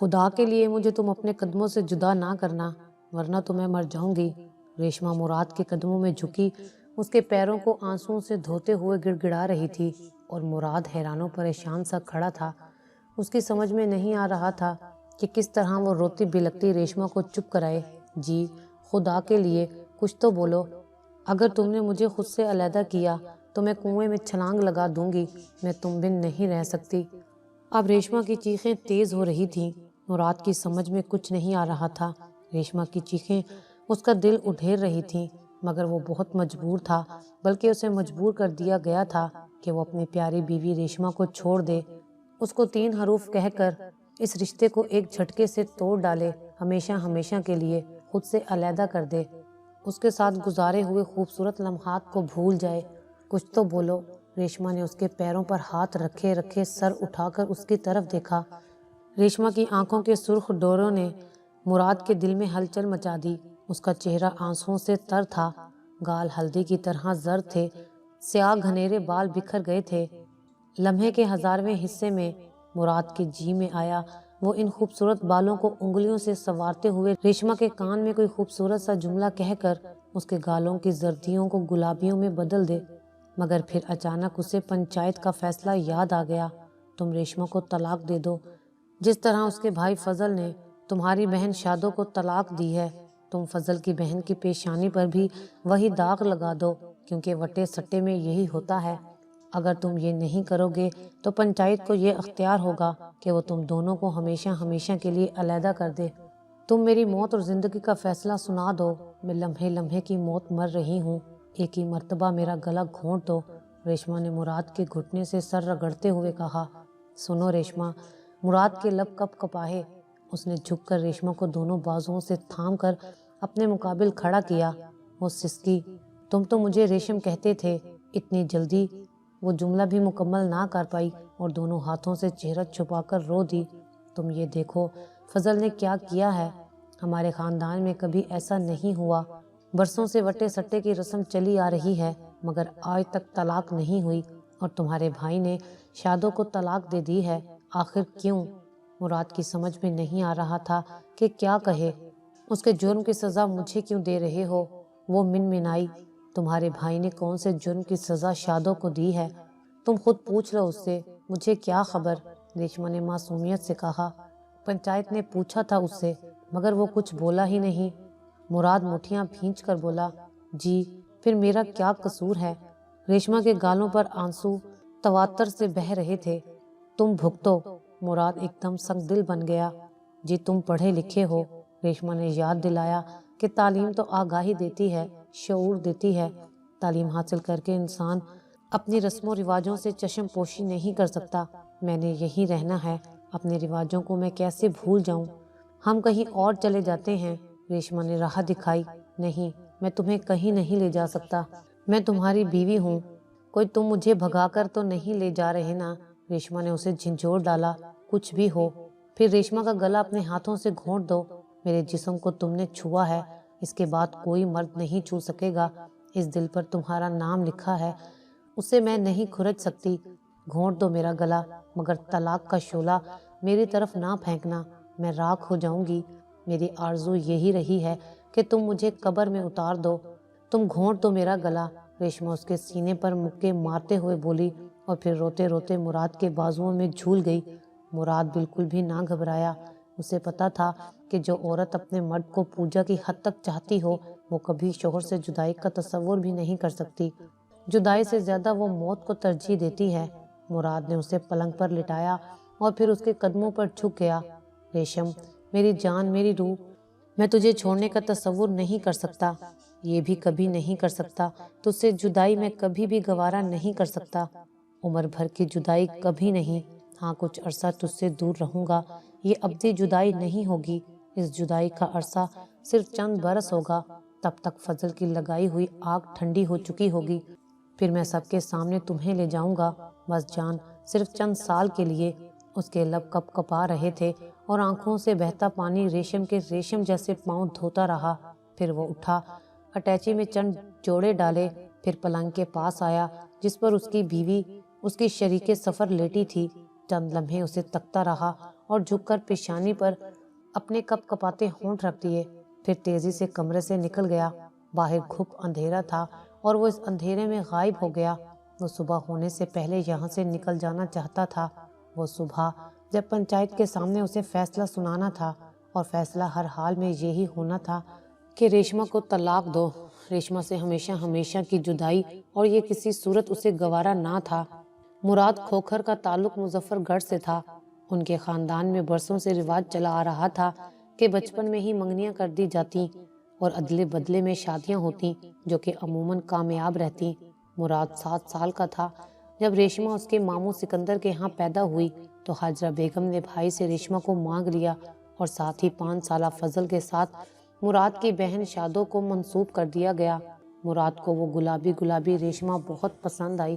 خدا کے لیے مجھے تم اپنے قدموں سے جدا نہ کرنا، ورنہ تو میں مر جاؤں گی۔ ریشما مراد کے قدموں میں جھکی اس کے پیروں کو آنسوؤں سے دھوتے ہوئے گڑ گڑا رہی تھی، اور مراد حیران و پریشان سا کھڑا تھا۔ اس کی سمجھ میں نہیں آ رہا تھا کہ کس طرح وہ روتی بلکتی ریشما کو چپ کرائے۔ جی خدا کے لیے کچھ تو بولو، اگر تم نے مجھے خود سے علیحدہ کیا تو میں کنویں میں چھلانگ لگا دوں گی، میں تم بن نہیں رہ سکتی۔ اب ریشما کی چیخیں تیز ہو رہی تھیں، مراد کی سمجھ میں کچھ نہیں آ رہا تھا۔ ریشما کی چیخیں اس کا دل ادھیڑ رہی تھیں، مگر وہ بہت مجبور تھا، بلکہ اسے مجبور کر دیا گیا تھا کہ وہ اپنی پیاری بیوی ریشما کو چھوڑ دے، اس کو 3 حروف کہہ کر اس رشتے کو ایک جھٹکے سے توڑ ڈالے، ہمیشہ ہمیشہ کے لیے خود سے علیحدہ کر دے، اس کے ساتھ گزارے ہوئے خوبصورت لمحات کو بھول جائے۔ کچھ تو بولو۔ ریشما نے اس کے پیروں پر ہاتھ رکھے رکھے سر اٹھا کر اس کی طرف دیکھا۔ ریشما کی آنکھوں کے سرخ ڈوروں نے مراد کے دل میں ہلچل مچا دی۔ اس کا چہرہ آنسوؤں سے تر تھا، گال ہلدی کی طرح زرد تھے، سیاہ گھنیرے بال بکھر گئے تھے۔ لمحے کے 1000ویں حصے میں مراد کے جی میں آیا وہ ان خوبصورت بالوں کو انگلیوں سے سنوارتے ہوئے ریشما کے کان میں کوئی خوبصورت سا جملہ کہہ کر اس کے گالوں کی زردیوں کو گلابیوں میں بدل دے، مگر پھر اچانک اسے پنچایت کا فیصلہ یاد آ گیا۔ تم ریشما کو طلاق دے دو، جس طرح اس کے بھائی فضل نے تمہاری بہن شادو کو طلاق دی ہے۔ تم فضل کی بہن کی پیشانی پر بھی وہی داغ لگا دو، کیونکہ وٹے سٹے میں یہی ہوتا ہے۔ اگر تم یہ نہیں کرو گے تو پنچایت کو یہ اختیار ہوگا کہ وہ تم دونوں کو ہمیشہ ہمیشہ کے لیے علیحدہ کر دے۔ تم میری موت اور زندگی کا فیصلہ سنا دو، میں لمحے لمحے کی موت مر رہی ہوں، ایک ہی مرتبہ میرا گلا گھونٹ دو۔ ریشما نے مراد کے گھٹنے سے سر رگڑتے ہوئے کہا۔ سنو ریشما، مراد کے لب کپ کپائے، اس نے جھک کر ریشما کو دونوں بازوؤں سے تھام کر اپنے مقابل کھڑا کیا۔ وہ سسکی، تم تو مجھے ریشم کہتے تھے۔ اتنی جلدی وہ جملہ بھی مکمل نہ کر پائی اور دونوں ہاتھوں سے چہرہ چھپا کر رو دی۔ تم یہ دیکھو فضل نے کیا کیا ہے، ہمارے خاندان میں کبھی ایسا نہیں ہوا، برسوں سے وٹے سٹے کی رسم چلی آ رہی ہے، مگر آج تک طلاق نہیں ہوئی، اور تمہارے بھائی نے شادو کو طلاق دے دی ہے۔ آخر کیوں؟ مراد کی سمجھ میں نہیں آ رہا تھا کہ کیا کہے۔ اس کے جرم کی سزا مجھے کیوں دے رہے ہو؟ وہ منمنائی۔ تمہارے بھائی نے کون سے جرم کی سزا شادو کو دی ہے؟ تم خود پوچھ لو اس سے، مجھے کیا خبر؟ ریشما نے معصومیت سے کہا۔ پنچایت نے پوچھا تھا اس سے، مگر وہ کچھ بولا ہی نہیں۔ مراد مٹھیاں بھینچ کر بولا، جی پھر میرا کیا قصور ہے؟ ریشما کے گالوں پر آنسو تواتر سے بہہ رہے تھے۔ تم بھگتو۔ مراد ایک دم سنگ دل بن گیا۔ جی تم پڑھے لکھے ہو، ریشما نے یاد دلایا کہ تعلیم تو آگاہی دیتی ہے، شعور دیتی ہے۔ تعلیم حاصل کر کے انسان اپنی رسم و رواجوں سے چشم پوشی نہیں کر سکتا۔ میں نے یہیں رہنا ہے، اپنے رواجوں کو میں کیسے بھول جاؤں؟ ہم کہیں اور چلے جاتے ہیں۔ ریشما نے راہ دکھائی۔ نہیں، میں تمہیں کہیں نہیں لے جا سکتا، میں تمہاری بیوی ہوں، کوئی تم مجھے بھگا کر تو نہیں لے جا رہے نا؟ ریشما نے اسے جھنجھوڑ ڈالا۔ کچھ بھی ہو۔ پھر ریشما کا گلا اپنے ہاتھوں سے گھونٹ دو۔ میرے جسم کو تم نے چھوا ہے، اس کے بعد کوئی مرد نہیں چھو سکے گا۔ اس دل پر تمہارا نام لکھا ہے، اسے میں نہیں کھرچ سکتی۔ گھونٹ دو میرا گلا، مگر طلاق کا شعلہ میری طرف نہ پھینکنا، میں راکھ ہو جاؤں گی۔ میری آرزو یہی رہی ہے کہ تم مجھے قبر میں اتار دو۔ تم گھونٹ دو میرا گلا۔ ریشما اس کے سینے پر مکے مارتے ہوئے بولی، اور پھر روتے روتے مراد کے بازوؤں میں جھول گئی۔ مراد بالکل بھی نہ گھبرایا۔ اسے پتا تھا کہ جو عورت اپنے مرد کو پوجا کی حد تک چاہتی ہو، وہ کبھی شوہر سے جدائی کا تصور بھی نہیں کر سکتی۔ جدائی سے زیادہ وہ موت کو ترجیح دیتی ہے۔ مراد نے اسے پلنگ پر لٹایا اور پھر اس کے قدموں پر جھک گیا۔ ریشم، میری جان، میری روح، میں تجھے چھوڑنے کا تصور نہیں کر سکتا، یہ بھی کبھی نہیں کر سکتا۔ تجھ سے جدائی میں کبھی بھی گوارا نہیں کر سکتا، عمر بھر کی جدائی کبھی نہیں۔ ہاں، کچھ عرصہ تجھ سے دور رہوں گا، یہ ابدی جدائی نہیں ہوگی، اس جدائی کا عرصہ صرف چند برس ہوگا، تب تک فضل کی لگائی ہوئی آگ ٹھنڈی ہو چکی ہوگی، پھر میں سب کے سامنے تمہیں لے جاؤں گا، بس جان، صرف چند سال کے لیے۔ اس کے لب کپ کپا رہے تھے اور آنکھوں سے بہتا پانی ریشم کے ریشم جیسے پاؤں دھوتا رہا۔ پھر وہ اٹھا، اٹیچی میں چند جوڑے ڈالے، پھر پلنگ کے پاس آیا جس پر اس کی بیوی، اس کی شریک سفر لیٹی تھی۔ چند لمحے اسے تکتا رہا اور جھک کر پیشانی پر اپنے کپ کپاتے ہونٹ رکھ دیے، پھر تیزی سے کمرے سے نکل گیا۔ باہر گھپ اندھیرا تھا اور وہ اس اندھیرے میں غائب ہو گیا۔ وہ صبح ہونے سے پہلے یہاں سے نکل جانا چاہتا تھا۔ وہ صبح جب پنچایت کے سامنے اسے فیصلہ سنانا تھا، اور فیصلہ ہر حال میں یہی ہونا تھا کہ ریشما کو طلاق دو۔ ریشما سے ہمیشہ ہمیشہ کی جدائی، اور یہ کسی صورت اسے گوارا نہ تھا۔ مراد کھوکھر کا تعلق مظفر گڑھ سے تھا۔ ان کے خاندان میں برسوں سے رواج چلا آ رہا تھا کہ بچپن میں ہی منگنیاں کر دی جاتی اور ادلے بدلے میں شادیاں ہوتی، جو کہ عموماً کامیاب رہتی۔ مراد 7 سال کا تھا جب ریشما اس کے ماموں سکندر کے ہاں پیدا ہوئی، تو حاجرہ بیگم نے بھائی سے ریشما کو مانگ لیا اور ساتھ ہی 5 سالہ فضل کے ساتھ مراد کی بہن شادو کو منسوب کر دیا گیا۔ مراد کو وہ گلابی گلابی ریشما بہت پسند آئی۔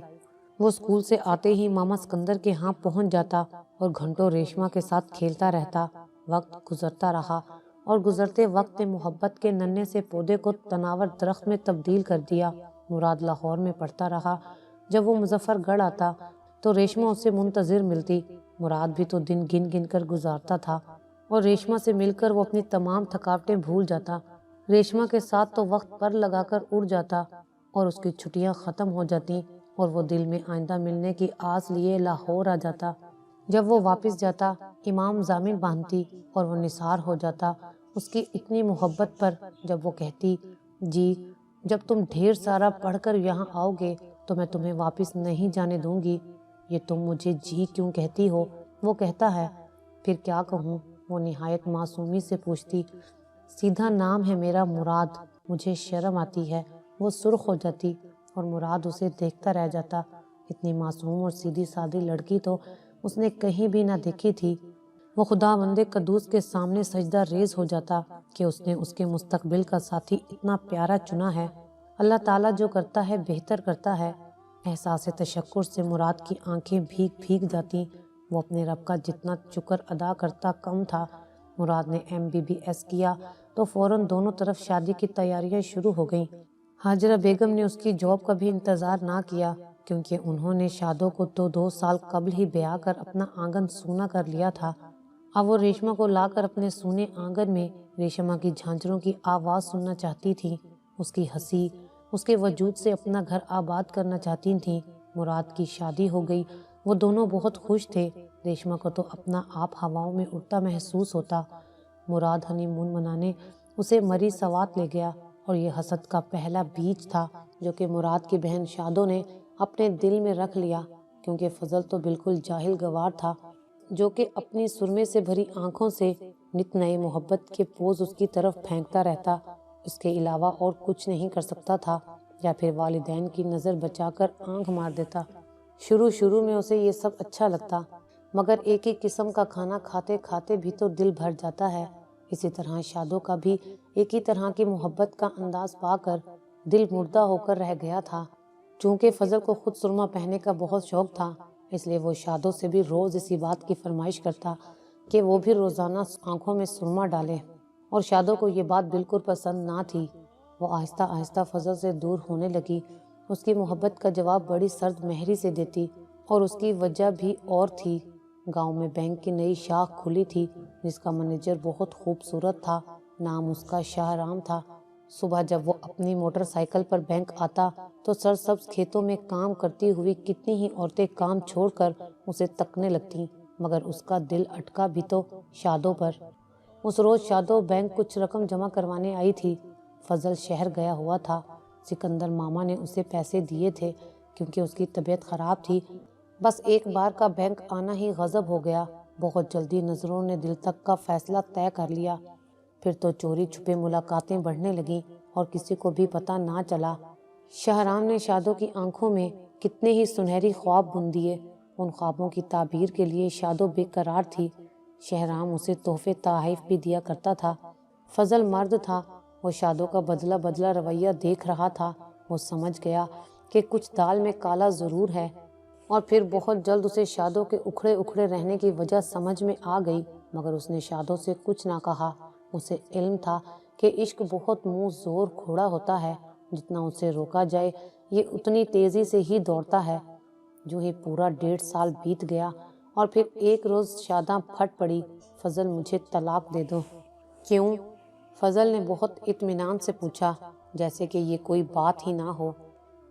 وہ اسکول سے آتے ہی ماما سکندر کے ہاں پہنچ جاتا اور گھنٹوں ریشما کے ساتھ کھیلتا رہتا۔ وقت گزرتا رہا اور گزرتے وقت نے محبت کے ننھے سے پودے کو تناور درخت میں تبدیل کر دیا۔ مراد لاہور میں پڑھتا رہا۔ جب وہ مظفر گڑھ آتا تو ریشما اسے منتظر ملتی۔ مراد بھی تو دن گن گن کر گزارتا تھا، اور ریشما سے مل کر وہ اپنی تمام تھکاوٹیں بھول جاتا۔ ریشما کے ساتھ تو وقت پر لگا کر اڑ جاتا اور اس کی چھٹیاں ختم ہو جاتی، اور وہ دل میں آئندہ ملنے کی آس لیے لاہور آ جاتا۔ جب وہ واپس جاتا، امام ضامن باندھتی اور وہ نثار ہو جاتا اس کی اتنی محبت پر۔ جب وہ کہتی، جی جب تم ڈھیر سارا پڑھ کر یہاں آؤ گے تو میں تمہیں واپس نہیں جانے دوں گی۔ یہ تم مجھے جی کیوں کہتی ہو؟ وہ کہتا ہے، پھر کیا کہوں؟ وہ نہایت معصومی سے پوچھتی، سیدھا نام ہے میرا مراد، مجھے شرم آتی ہے۔ وہ سرخ ہو جاتی اور مراد اسے دیکھتا رہ جاتا۔ اتنی معصوم اور سیدھی سادی لڑکی تو اس نے کہیں بھی نہ دیکھی تھی۔ وہ خداوند قدوس کے سامنے سجدہ ریز ہو جاتا کہ اس نے اس کے مستقبل کا ساتھی اتنا پیارا چنا ہے۔ اللہ تعالیٰ جو کرتا ہے بہتر کرتا ہے۔ احساس تشکر سے مراد کی آنکھیں بھیگ بھیگ جاتی۔ وہ اپنے رب کا جتنا شکر ادا کرتا کم تھا۔ مراد نے MBBS کیا تو فوراً دونوں طرف شادی کی تیاریاں شروع ہو گئیں۔ حاجرہ بیگم نے اس کی جاب کا بھی انتظار نہ کیا، کیونکہ انہوں نے شادو کو تو 2 سال قبل ہی بیاہ کر اپنا آنگن سونا کر لیا تھا۔ اب وہ ریشما کو لا کر اپنے سونے آنگن میں ریشما کی جھانجروں کی آواز سننا چاہتی تھی۔ اس کی ہنسی، اس کے وجود سے اپنا گھر آباد کرنا چاہتی تھیں۔ مراد کی شادی ہو گئی، وہ دونوں بہت خوش تھے۔ ریشما کو تو اپنا آپ ہواؤں میں اڑتا محسوس ہوتا۔ مراد ہنی مون منانے اسے مری سوات لے گیا، اور یہ حسد کا پہلا بیج تھا جو کہ مراد کی بہن شادو نے اپنے دل میں رکھ لیا، کیونکہ فضل تو بالکل جاہل گوار تھا، جو کہ اپنی سرمے سے بھری آنکھوں سے نت نئے محبت کے پوز اس کی طرف پھینکتا رہتا۔ اس کے علاوہ اور کچھ نہیں کر سکتا تھا، یا پھر والدین کی نظر بچا کر آنکھ مار دیتا۔ شروع میں اسے یہ سب اچھا لگتا، مگر ایک ہی قسم کا کھانا کھاتے کھاتے بھی تو دل بھر جاتا ہے۔ اسی طرح شادو کا بھی ایک ہی طرح کی محبت کا انداز پا کر دل مردہ ہو کر رہ گیا تھا۔ چونکہ فضل کو خود سرما پہننے کا بہت شوق تھا، اس لیے وہ شادو سے بھی روز اسی بات کی فرمائش کرتا کہ وہ بھی روزانہ آنکھوں میں سرما ڈالے، اور شادو کو یہ بات بالکل پسند نہ تھی۔ وہ آہستہ آہستہ فضل سے دور ہونے لگی۔ اس کی محبت کا جواب بڑی سرد مہری سے دیتی، اور اس کی وجہ بھی اور تھی۔ گاؤں میں بینک کی نئی شاخ کھلی تھی، جس کا منیجر بہت خوبصورت تھا۔ نام اس کا شاہ رام تھا۔ صبح جب وہ اپنی موٹر سائیکل پر بینک آتا تو سرسبز کھیتوں میں کام کرتی ہوئی کتنی ہی عورتیں کام چھوڑ کر اسے تکنے لگتیں، مگر اس کا دل اٹکا بھی تو شادو پر۔ اس روز شادو بینک کچھ رقم جمع کروانے آئی تھی۔ فضل شہر گیا ہوا تھا۔ سکندر ماما نے اسے پیسے دیے تھے کیونکہ اس کی طبیعت خراب تھی۔ بس ایک بار کا بینک آنا ہی غضب ہو گیا۔ بہت جلدی نظروں نے دل تک کا فیصلہ طے کر لیا۔ پھر تو چوری چھپے ملاقاتیں بڑھنے لگیں اور کسی کو بھی پتہ نہ چلا۔ شاہرام نے شادو کی آنکھوں میں کتنے ہی سنہری خواب بن دیے۔ ان خوابوں کی تعبیر کے لیے شادو بے قرار تھی۔ شاہرام اسے تحفے تحائف بھی دیا کرتا تھا۔ فضل مرد تھا، وہ شادو کا بدلہ رویہ دیکھ رہا تھا۔ وہ سمجھ گیا کہ کچھ دال میں کالا ضرور ہے، اور پھر بہت جلد اسے شادو کے اکھڑے اکھڑے رہنے کی وجہ سمجھ میں آ گئی، مگر اس نے شادو سے کچھ نہ کہا۔ اسے علم تھا کہ عشق بہت منہ زور گھوڑا ہوتا ہے، جتنا اسے روکا جائے یہ اتنی تیزی سے ہی دوڑتا ہے۔ جو ہی پورا 1.5 سال بیت گیا اور پھر ایک روز شاداں پھٹ پڑی، فضل مجھے طلاق دے دو۔ کیوں؟ فضل نے بہت اطمینان سے پوچھا، جیسے کہ یہ کوئی بات ہی نہ ہو۔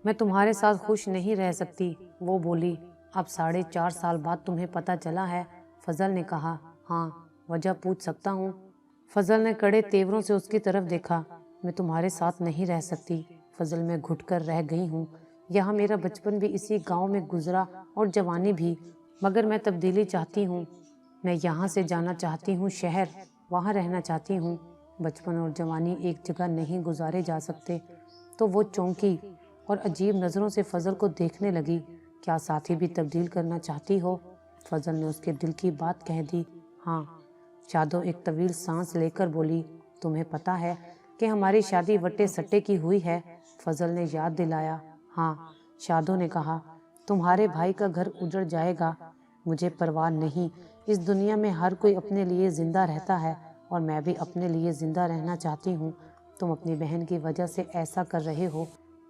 میں تمہارے ساتھ خوش نہیں رہ سکتی، وہ بولی۔ اب 4.5 سال بعد تمہیں پتہ چلا ہے؟ فضل نے کہا۔ ہاں، وجہ پوچھ سکتا ہوں؟ فضل نے کڑے تیوروں سے اس کی طرف دیکھا۔ میں تمہارے ساتھ نہیں رہ سکتی فضل، میں گھٹ کر رہ گئی ہوں۔ یہاں میرا بچپن بھی اسی گاؤں میں گزرا اور جوانی بھی، مگر میں تبدیلی چاہتی ہوں۔ میں یہاں سے جانا چاہتی ہوں شہر، وہاں رہنا چاہتی ہوں۔ بچپن اور جوانی ایک جگہ نہیں گزارے جا سکتے۔ تو وہ چونکی اور عجیب نظروں سے فضل کو دیکھنے لگی۔ کیا ساتھی بھی تبدیل کرنا چاہتی ہو؟ فضل نے اس کے دل کی بات کہہ دی۔ ہاں۔ شادو ایک طویل سانس لے کر بولی۔ تمہیں پتہ ہے کہ ہماری شادی وٹے سٹے کی ہوئی ہے؟ فضل نے یاد دلایا۔ ہاں، شادو نے کہا۔ تمہارے بھائی کا گھر اجڑ جائے گا، مجھے پرواہ نہیں۔ اس دنیا میں ہر کوئی اپنے لیے زندہ رہتا ہے اور میں بھی اپنے لیے زندہ رہنا چاہتی ہوں۔ تم اپنی بہن کی وجہ سے ایسا کر رہے ہو۔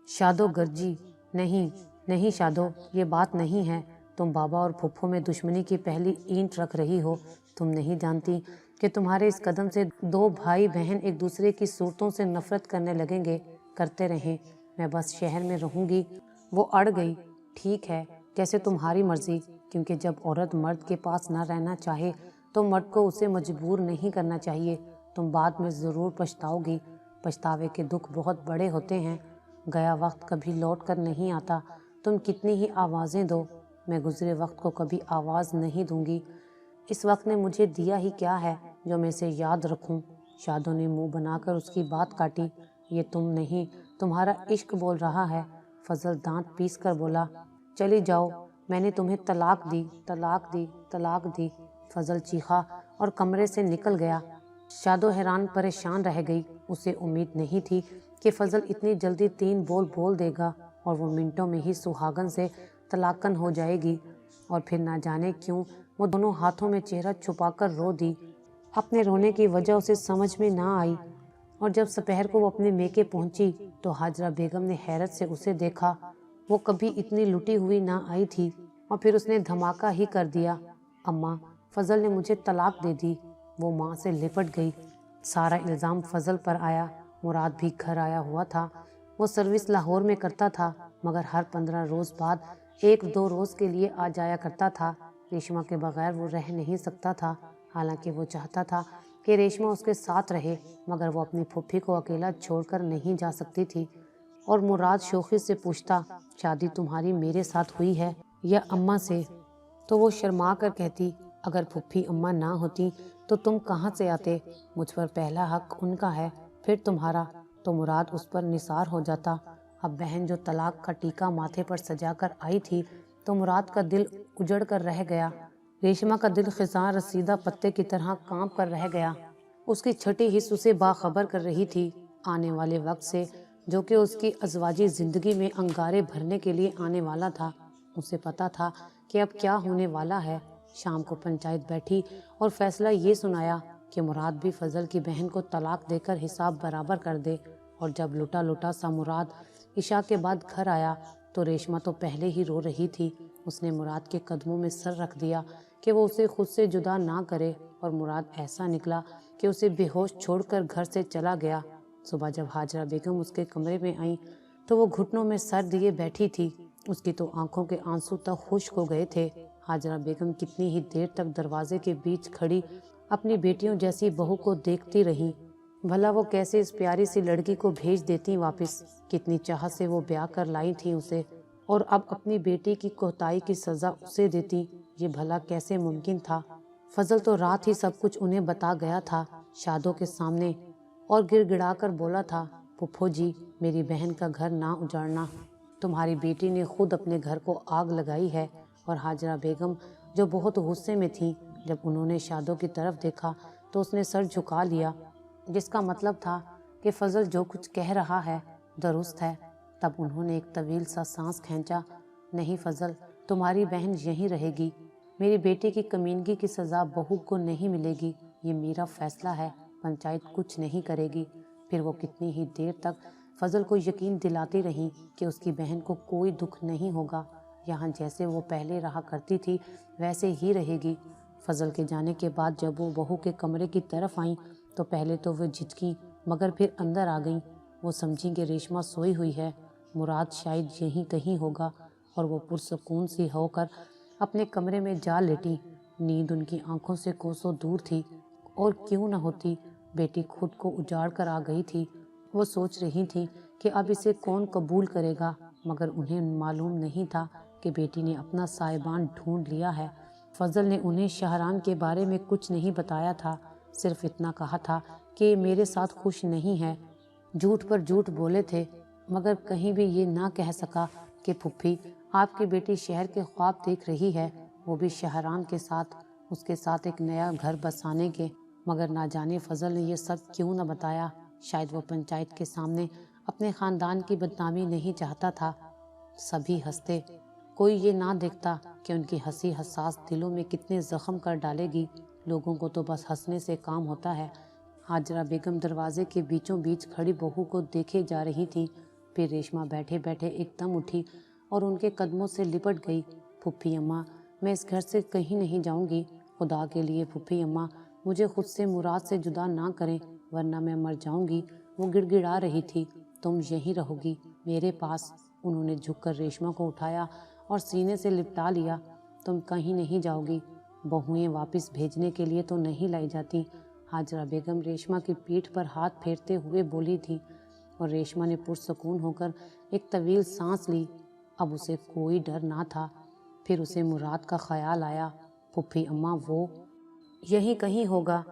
شادو گرجی۔ نہیں نہیں شادو، یہ بات نہیں ہے۔ تم بابا اور پھپھو میں دشمنی کی پہلی اینٹ رکھ رہی ہو۔ تم نہیں جانتی کہ تمہارے اس قدم سے 2 بھائی بہن ایک دوسرے کی صورتوں سے نفرت کرنے لگیں گے۔ کرتے رہیں، میں بس شہر میں رہوں گی۔ وہ اڑ گئی۔ ٹھیک ہے، جیسے تمہاری مرضی، کیونکہ جب عورت مرد کے پاس نہ رہنا چاہے تو مرد کو اسے مجبور نہیں کرنا چاہیے۔ تم بعد میں ضرور پچھتاؤ گی۔ پچھتاوے کے دکھ بہت بڑے ہوتے ہیں۔ گیا وقت کبھی لوٹ کر نہیں آتا۔ تم کتنی ہی آوازیں دو، میں گزرے وقت کو کبھی آواز نہیں دوں گی۔ اس وقت نے مجھے دیا ہی کیا ہے جو میں اسے یاد رکھوں؟ شادو نے منہ بنا کر اس کی بات کاٹی۔ یہ تم نہیں، تمہارا عشق بول رہا ہے۔ فضل دانت پیس کر بولا۔ چلی جاؤ، میں نے تمہیں طلاق دی، طلاق دی، طلاق دی۔ فضل چیخا اور کمرے سے نکل گیا۔ شادو حیران پریشان رہ گئی۔ اسے امید نہیں تھی کہ فضل اتنی جلدی 3 بول دے گا اور وہ منٹوں میں ہی سہاگن سے طلاقن ہو جائے گی۔ اور پھر نہ جانے کیوں وہ دونوں ہاتھوں میں چہرہ چھپا کر رو دی۔ اپنے رونے کی وجہ اسے سمجھ میں نہ آئی، اور جب سپہر کو وہ اپنے میکے پہنچی تو حاجرہ بیگم نے حیرت سے اسے دیکھا۔ وہ کبھی اتنی لٹی ہوئی نہ آئی تھی، اور پھر اس نے دھماکہ ہی کر دیا۔ اماں، فضل نے مجھے طلاق دے دی۔ وہ ماں سے لپٹ گئی۔ سارا الزام فضل پر آیا۔ مراد بھی گھر آیا ہوا تھا۔ وہ سروس لاہور میں کرتا تھا، مگر ہر 15 روز بعد 1-2 روز کے لیے آ جایا کرتا تھا۔ ریشمہ کے بغیر وہ رہ نہیں سکتا تھا، حالانکہ وہ چاہتا تھا کہ ریشمہ اس کے ساتھ رہے، مگر وہ اپنی پھوپھی کو اکیلا چھوڑ کر نہیں جا سکتی تھی۔ اور مراد شوخی سے پوچھتا، شادی تمہاری میرے ساتھ ہوئی ہے یا اماں سے؟ تو وہ شرما کر کہتی، اگر پھوپھی اماں نہ ہوتی تو تم کہاں سے آتے؟ مجھ پر پہلا حق ان کا ہے، پھر تمہارا۔ تو مراد اس پر نثار ہو جاتا۔ اب بہن جو طلاق کا ٹیکا ماتھے پر سجا کر آئی تھی تو مراد کا دل اجڑ کر رہ گیا۔ ریشمہ کا دل خزاں رسیدہ پتے کی طرح کانپ کر رہ گیا۔ اس کی چھٹی حص اسے باخبر کر رہی تھی آنے والے وقت سے، جو کہ اس کی ازواجی زندگی میں انگارے بھرنے کے لیے آنے والا تھا۔ اسے پتا تھا کہ اب کیا ہونے والا ہے۔ شام کو پنچایت بیٹھی اور فیصلہ یہ سنایا کہ مراد بھی فضل کی بہن کو طلاق دے کر حساب برابر کر دے۔ اور جب لٹا لٹا سا مراد عشاء کے بعد گھر آیا تو ریشمہ تو پہلے ہی رو رہی تھی۔ اس نے مراد کے قدموں میں سر رکھ دیا کہ وہ اسے خود سے جدا نہ کرے، اور مراد ایسا نکلا کہ اسے بے ہوش چھوڑ کر گھر سے چلا گیا۔ صبح جب حاجرہ بیگم اس کے کمرے میں آئیں تو وہ گھٹنوں میں سر دیے بیٹھی تھی۔ اس کی تو آنکھوں کے آنسو تک خشک ہو گئے تھے۔ حاجرہ بیگم کتنی ہی دیر تک دروازے کے بیچ کھڑی اپنی بیٹیوں جیسی بہو کو دیکھتی رہی۔ بھلا وہ کیسے اس پیاری سی لڑکی کو بھیج دیتی واپس؟ کتنی چاہت سے وہ بیاہ کر لائی تھی اسے، اور اب اپنی بیٹی کی کوتاہی کی سزا اسے دیتی؟ یہ بھلا کیسے ممکن تھا؟ فضل تو رات ہی سب کچھ انہیں بتا گیا تھا شادو کے سامنے، اور گڑ گڑا کر بولا تھا، پھپھو جی، میری بہن کا گھر نہ اجاڑنا، تمہاری بیٹی نے خود اپنے گھر کو آگ لگائی ہے۔ اور حاجرہ بیگم جو بہت غصے میں تھیں، جب انہوں نے شادو کی طرف دیکھا تو اس نے سر جھکا لیا، جس کا مطلب تھا کہ فضل جو کچھ کہہ رہا ہے درست ہے۔ تب انہوں نے ایک طویل سا سانس کھینچا۔ نہیں فضل، تمہاری بہن یہیں رہے گی۔ میری بیٹی کی کمینگی کی سزا بہو کو نہیں ملے گی، یہ میرا فیصلہ ہے۔ پنچایت کچھ نہیں کرے گی۔ پھر وہ کتنی ہی دیر تک فضل کو یقین دلاتی رہیں کہ اس کی بہن کو کوئی دکھ نہیں ہوگا، یہاں جیسے وہ پہلے رہا کرتی تھی ویسے ہی رہے گی۔ فضل کے جانے کے بعد جب وہ بہو کے کمرے کی طرف آئیں تو پہلے تو وہ جھجکیں مگر پھر اندر آ گئیں۔ وہ سمجھیں کہ ریشمہ سوئی ہوئی ہے، مراد شاید یہیں کہیں ہوگا، اور وہ پرسکون سی ہو کر اپنے کمرے میں جا لیٹیں۔ نیند ان کی آنکھوں سے کوسوں دور تھی، اور کیوں نہ ہوتی، بیٹی خود کو اجاڑ کر آ گئی تھی۔ وہ سوچ رہی تھیں کہ اب اسے کون قبول کرے گا، مگر انہیں معلوم نہیں تھا کہ بیٹی نے اپنا سائبان ڈھونڈ لیا ہے۔ فضل نے انہیں شاہرام کے بارے میں کچھ نہیں بتایا تھا، صرف اتنا کہا تھا کہ یہ میرے ساتھ خوش نہیں ہے۔ جھوٹ پر جھوٹ بولے تھے، مگر کہیں بھی یہ نہ کہہ سکا کہ پھپھی آپ کی بیٹی شہر کے خواب دیکھ رہی ہے، وہ بھی شاہرام کے ساتھ، اس کے ساتھ ایک نیا گھر بسانے کے۔ مگر نہ جانے فضل نے یہ سب کیوں نہ بتایا، شاید وہ پنچایت کے سامنے اپنے خاندان کی بدنامی نہیں چاہتا تھا۔ سبھی ہنستے، کوئی یہ نہ دیکھتا کہ ان کی ہنسی حساس دلوں میں کتنے زخم کر ڈالے گی۔ لوگوں کو تو بس ہنسنے سے کام ہوتا ہے۔ ہاجرہ بیگم دروازے کے بیچوں بیچ کھڑی بہو کو دیکھے جا رہی تھی، پھر ریشمہ بیٹھے بیٹھے ایک دم اٹھی اور ان کے قدموں سے لپٹ گئی۔ پھپھی اماں، میں اس گھر سے کہیں نہیں جاؤں گی، خدا کے لیے پھپھی اماں مجھے خود سے مراد سے جدا نہ کریں ورنہ میں مر جاؤں گی۔ وہ گڑ گڑا رہی تھی، تم یہیں رہو گی میرے پاس۔ انہوں نے جھک کر ریشمہ کو اٹھایا اور سینے سے لپٹا لیا۔ تم کہیں نہیں جاؤ گی، بہوئیں واپس بھیجنے کے لیے تو نہیں لائی جاتی۔ ہاجرہ بیگم ریشمہ کی پیٹھ پر ہاتھ پھیرتے ہوئے بولی تھی، اور ریشمہ نے پرسکون ہو کر ایک طویل سانس لی۔ اب اسے کوئی ڈر نہ تھا۔ پھر اسے مراد کا خیال آیا۔ پھپھی اماں وہ یہیں کہیں ہوگا،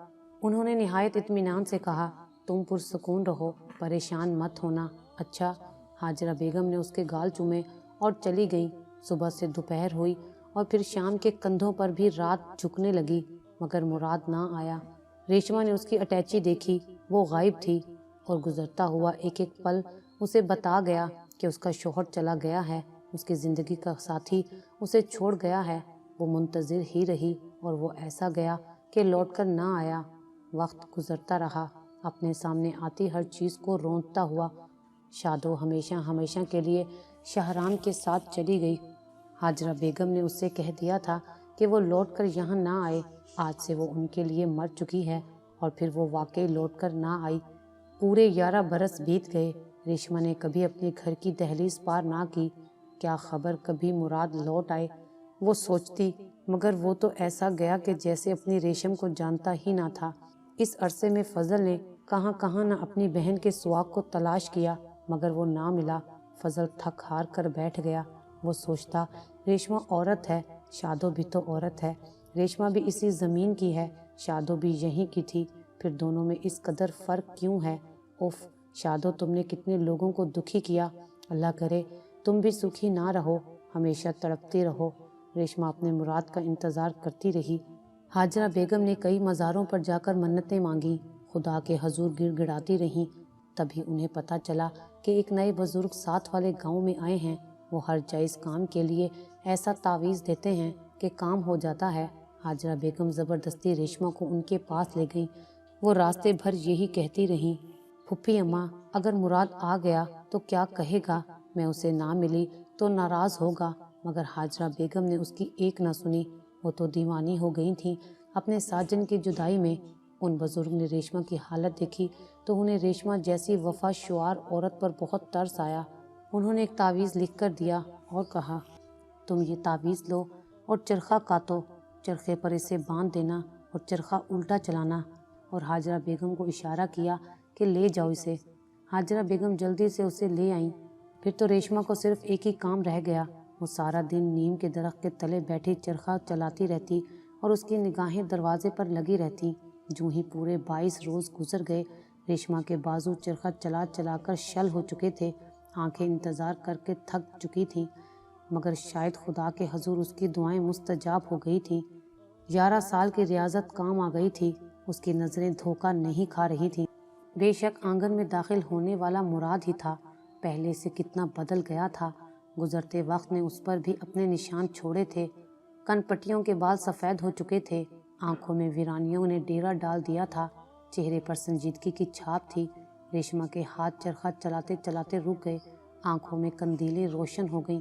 انہوں نے نہایت اطمینان سے کہا۔ تم پرسکون رہو، پریشان مت ہونا، اچھا؟ ہاجرہ بیگم نے اس کے گال چومے اور چلی گئیں۔ صبح سے دوپہر ہوئی اور پھر شام کے کندھوں پر بھی رات جھکنے لگی، مگر مراد نہ آیا۔ ریشمہ نے اس کی اٹیچی دیکھی، وہ غائب تھی، اور گزرتا ہوا ایک ایک پل اسے بتا گیا کہ اس کا شوہر چلا گیا ہے، اس کی زندگی کا ساتھی اسے چھوڑ گیا ہے۔ وہ منتظر ہی رہی، اور وہ ایسا گیا کہ لوٹ کر نہ آیا۔ وقت گزرتا رہا، اپنے سامنے آتی ہر چیز کو روندا ہوا۔ شادو ہمیشہ ہمیشہ کے لیے شاہرام کے ساتھ چلی گئی۔ ہاجرہ بیگم نے اس سے کہہ دیا تھا کہ وہ لوٹ کر یہاں نہ آئے، آج سے وہ ان کے لیے مر چکی ہے، اور پھر وہ واقعی لوٹ کر نہ آئی۔ پورے 11 برس بیت گئے، ریشمہ نے کبھی اپنے گھر کی دہلیز پار نہ کی۔ کیا خبر کبھی مراد لوٹ آئے، وہ سوچتی، مگر وہ تو ایسا گیا کہ جیسے اپنی ریشم کو جانتا ہی نہ تھا۔ اس عرصے میں فضل نے کہاں کہاں نہ اپنی بہن کے سواگ کو تلاش کیا، مگر وہ نہ ملا۔ فضل تھک ہار کر بیٹھ گیا۔ وہ سوچتا، ریشمہ عورت ہے، شادو بھی تو عورت ہے، ریشمہ بھی اسی زمین کی ہے، شادو بھی یہیں کی تھی، پھر دونوں میں اس قدر فرق کیوں ہے؟ اف، شادو تم نے کتنے لوگوں کو دکھی کیا، اللہ کرے تم بھی سکھی نہ رہو، ہمیشہ تڑپتی رہو۔ ریشمہ اپنے مراد کا انتظار کرتی رہی۔ ہاجرہ بیگم نے کئی مزاروں پر جا کر منتیں مانگی، خدا کے حضور گڑ گڑاتی رہیں۔ تبھی انہیں پتہ چلا کہ ایک نئے بزرگ ساتھ والے گاؤں میں آئے ہیں۔ وہ ہر جائز کام کے لیے ایسا تعویذ دیتے ہیں کہ کام ہو جاتا ہے۔ ہاجرہ بیگم زبردستی ریشمہ کو ان کے پاس لے گئیں۔ وہ راستے بھر یہی کہتی رہیں، پھپھی اماں اگر مراد آ گیا تو کیا کہے گا، میں اسے نہ ملی تو ناراض ہوگا۔ مگر ہاجرہ بیگم نے اس کی ایک نہ سنی، وہ تو دیوانی ہو گئی تھیں اپنے ساجن کی جدائی میں۔ ان بزرگ نے ریشمہ کی حالت دیکھی تو انہیں ریشمہ جیسی وفا شعار عورت پر بہت ترس آیا۔ انہوں نے ایک تعویذ لکھ کر دیا اور کہا، تم یہ تعویذ لو اور چرخہ کاٹو، چرخے پر اسے باندھ دینا اور چرخہ الٹا چلانا۔ اور ہاجرہ بیگم کو اشارہ کیا کہ لے جاؤ اسے۔ ہاجرہ بیگم جلدی سے اسے لے آئیں۔ پھر تو ریشمہ کو صرف ایک ہی کام رہ گیا، وہ سارا دن نیم کے درخت کے تلے بیٹھی چرخہ چلاتی رہتی اور اس کی نگاہیں دروازے پر لگی رہتی۔ جوں ہی پورے 22 روز گزر گئے، ریشمہ کے بازو چرخہ چلا چلا کر شل ہو چکے تھے، آنکھیں انتظار کر کے تھک چکی تھیں، مگر شاید خدا کے حضور اس کی دعائیں مستجاب ہو گئی تھیں۔ 11 سال کی ریاضت کام آ گئی تھی، اس کی نظریں دھوکہ نہیں کھا رہی تھیں۔ بے شک آنگن میں داخل ہونے والا مراد ہی تھا، پہلے سے کتنا بدل گیا تھا، گزرتے وقت نے اس پر بھی اپنے نشان چھوڑے تھے۔ کن پٹیوں کے بال سفید ہو چکے تھے، آنکھوں میں ویرانیوں نے ڈیرا ڈال دیا تھا، چہرے پر سنجیدگی کی چھاپ تھی۔ ریشمہ کے ہاتھ چرخہ چلاتے چلاتے رک گئے، آنکھوں میں قندیلیں روشن ہو گئیں۔